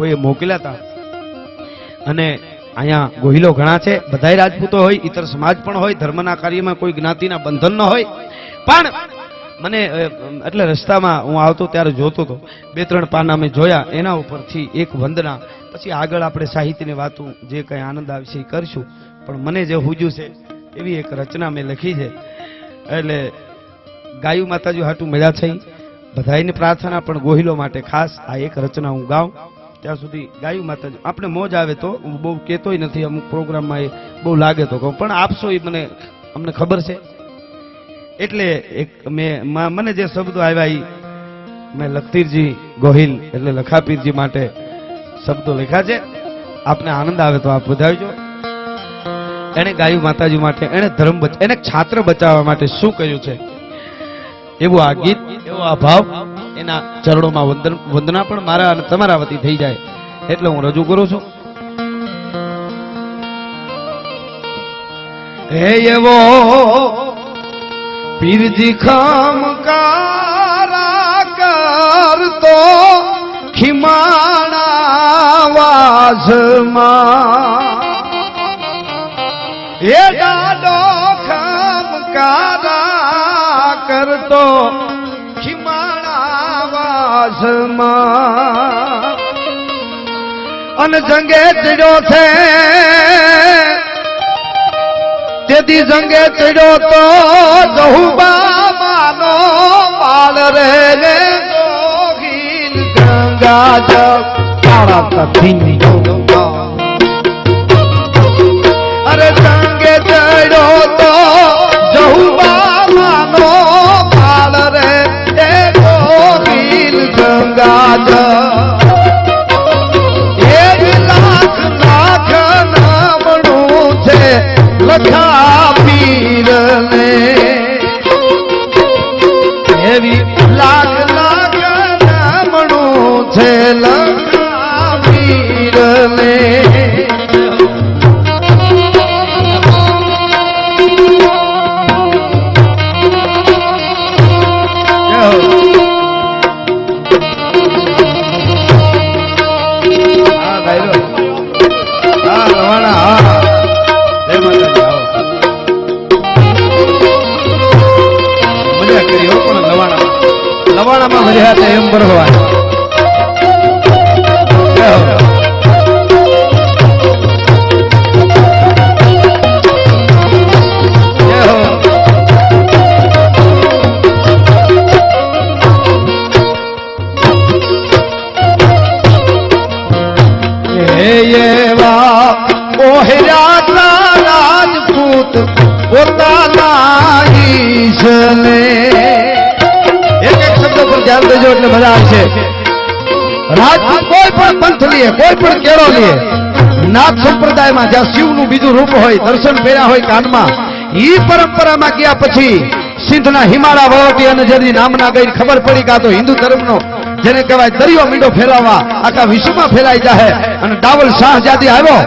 કોઈએ મોકલ્યા હતા અને અહીંયા ગોહિલો ઘણા છે, બધાય રાજપૂતો હોય, ઇતર સમાજ પણ હોય, ધર્મના કાર્યમાં કોઈ જ્ઞાતિના બંધન ન હોય. પણ મને એટલે રસ્તામાં હું આવતો ત્યારે જોતો હતો, બે ત્રણ પાના મેં જોયા, એના ઉપરથી એક વંદના, પછી આગળ આપણે સાહિત્યની વાતો જે કંઈ આનંદ આવશે એ કરશું. પણ મને જે હુજ્યું છે એવી એક રચના મેં લખી છે. એટલે ગાયું માતાજી હાટું મળ્યા છે, બધાની પ્રાર્થના, પણ ગોહિલો માટે ખાસ આ એક રચના હું ગાઉં. ત્યાં સુધી ગાયું માતાજી આપણે મોજ આવે તો હું બહુ કહેતોય નથી, અમુક પ્રોગ્રામમાં એ બહુ લાગે તો કહું, પણ આપશો એ અમને ખબર છે. એટલે એક મને જે શબ્દો આવ્યા એ મેં લખતીરજી ગોહિલ એટલે લખાપીરજી માટે શબ્દો લખ્યા છે. આપને આનંદ આવે તો આપ વધાવજો. એને ગાયું માતાજી માટે, એને ધર્મ એને છાત્ર બચાવવા માટે શું કહ્યું છે એવું આ ગીત, એવો આ ભાવ, એના ચરણોમાં વંદના પણ મારા અને તમારા વતી થઈ જાય એટલે હું રજૂ કરું છું. હે એવો પીરજી ખમકારા કરતો ખીમાણા વાસમાં, એ દાડો ખમકારા કરતો ખીમાણા વાસમાં, અને જંગે ચડ્યો છે તેથી જંગે ચડ્યો તો જહુબાનો પાળ રે ગોહિલ ગંગા જપ તારા તથીની ગંગા, અરે જંગે ચડ્યો તો જહુબાનો પાળ રે ગોહિલ ગંગા જપ, એક લાખ લાખ નામણું છે લખા પીરને, એવી લાખ લાખ નામણું છે લખા પીરને. લવાણામાં ભર્યા હતા એમ ભરવા. એવા ઓહરાના રાજપૂત પોતાના ઈશને, ધ્યાન દેજો એટલે મજા આવશે. રાજપૂત કોઈ પણ પંથ લે, કોઈ પણ કેળો લે, નાથ સંપ્રદાયમાં જ્યાં શિવનું બીજું રૂપ હોય, દર્શન કર્યા હોય કાનમાં, ઈ પરંપરામાં ગયા પછી સિંધના હિમાળા વહોટી અને જેની નામના ગઈ ખબર પડી કે આ તો હિન્દુ ધર્મનો જેને કહેવાય દરિયો મીંડો ફેલાવા આખા વિશ્વમાં ફેલાઈ જાય. અને ડાવલ શાહ જાદી આવ્યો,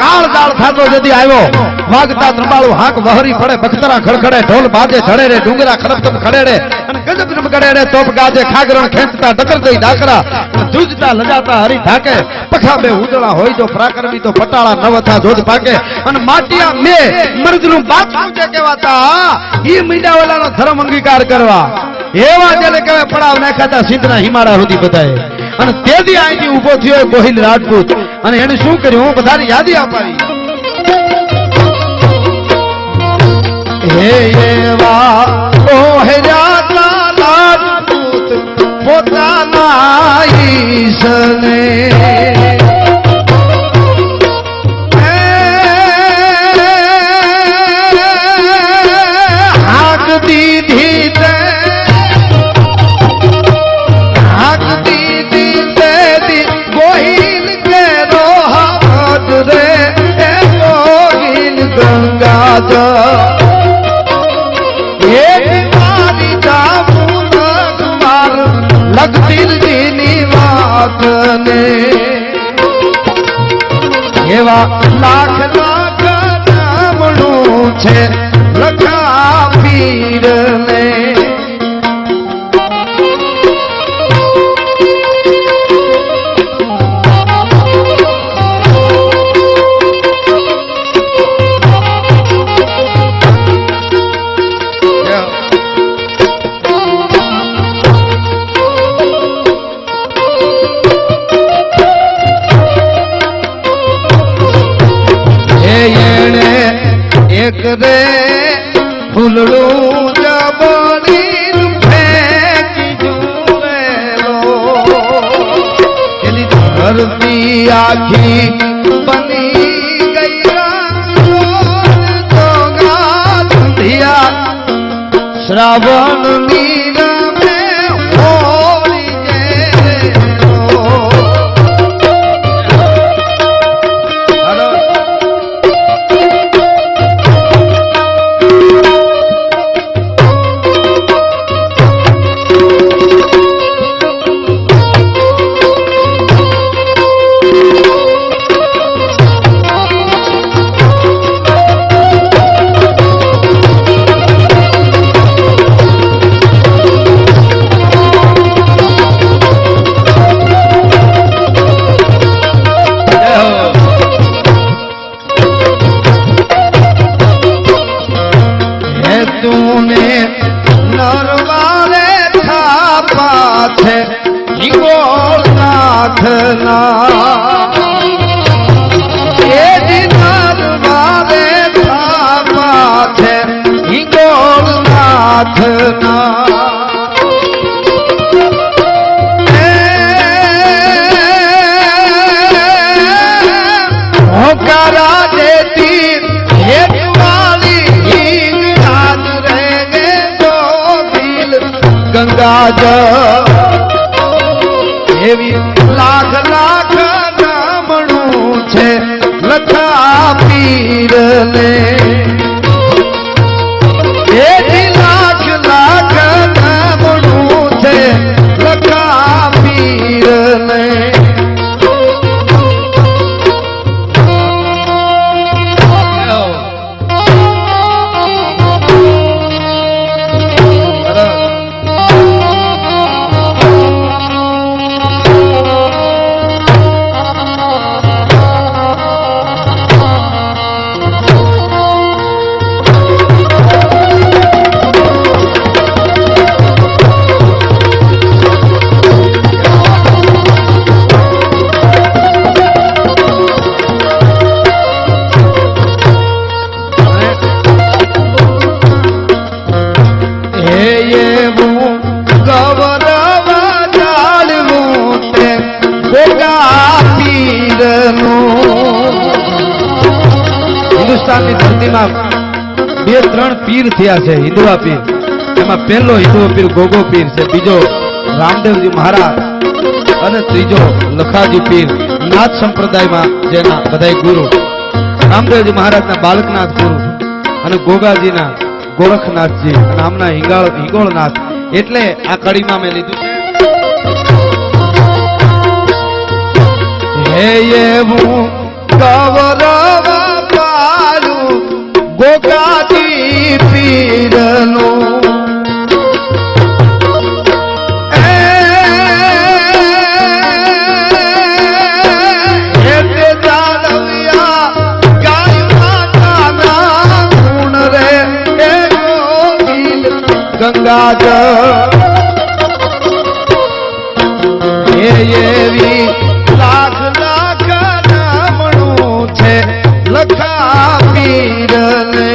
કાળ દાળ થાતો જદી આવ્યો, વાગતા ત્રંબાળું હાક વહરી પડે, બખતરા ખડખડે, ઢોલ બાજે ચડે રે, ડુંગરા ખરબતમ ખડે રે, અને ગજબ ગડે રે, તોપ ગાજે, ખાગરણ ખેંચતા ડકરતઈ ડાકરા, જુજતા લજાતા હરી ઢાકે, પખા બે ઉદળા હોય જો પ્રાકરમી તો પટાળા નવથા જોધ પાકે, અને માટિયા મે મરદનું બાપુ જે કહેવાતા ઈ મીંડાવાલાનો ધર્મ અંગીકાર કરવા એવા જેને કહેવાય પડાવ નાખાતા સિંધના હિમાળા સુધી બધાએ. અને તેથી અહીંથી ઉભો થયો ગોહિલ રાજપૂત, અને એને શું કર્યું હું બધાની યાદી અપાવી. હે એવા ઓહરાના રાજપૂત પોતાના ઈશને, હાક દીધી તે હાક દીધી તે ગોહિલ કેરો હાથ રે ગોહિલ ગંગા જ, લખતીરજીની વાતને, એવા લાખ લાખ નામણું છે લખા પીરને. રે ફૂલડું જબરી ફેંકી જુએલો એની ધરતી આખી બની ગઈ શ્રાવણ નીરમે હોળી એવી લાખ લાખ નામણું છે લખા પીર ને એવી લાખ લાખ નામણું છે લખા પીર ને હિન્દુસ્તાનની ધરતીમાં બે ત્રણ પીર થયા છે હિન્દુઆ પીર એમાં પહેલો હિન્દુઓ પીર ગોગો પીર છે બીજો રામદેવજી મહારાજ અને ત્રીજો લખાજી પીર નાથ સંપ્રદાયમાં જેના બધા ગુરુ રામદેવજી મહારાજના બાલકનાથ ગુરુ અને ગોગાજીના ગોરખનાથજી અને આમના હિંગોળનાથ એટલે આ કડીમાં મેં લીધું છે હે એવું ગૌરવ પાલું ગોગાજી પીરનું ગંગા એવી લાખ લાખ નામણું છે લખા પીર ને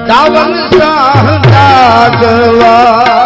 દાવલ શાહ જાગવા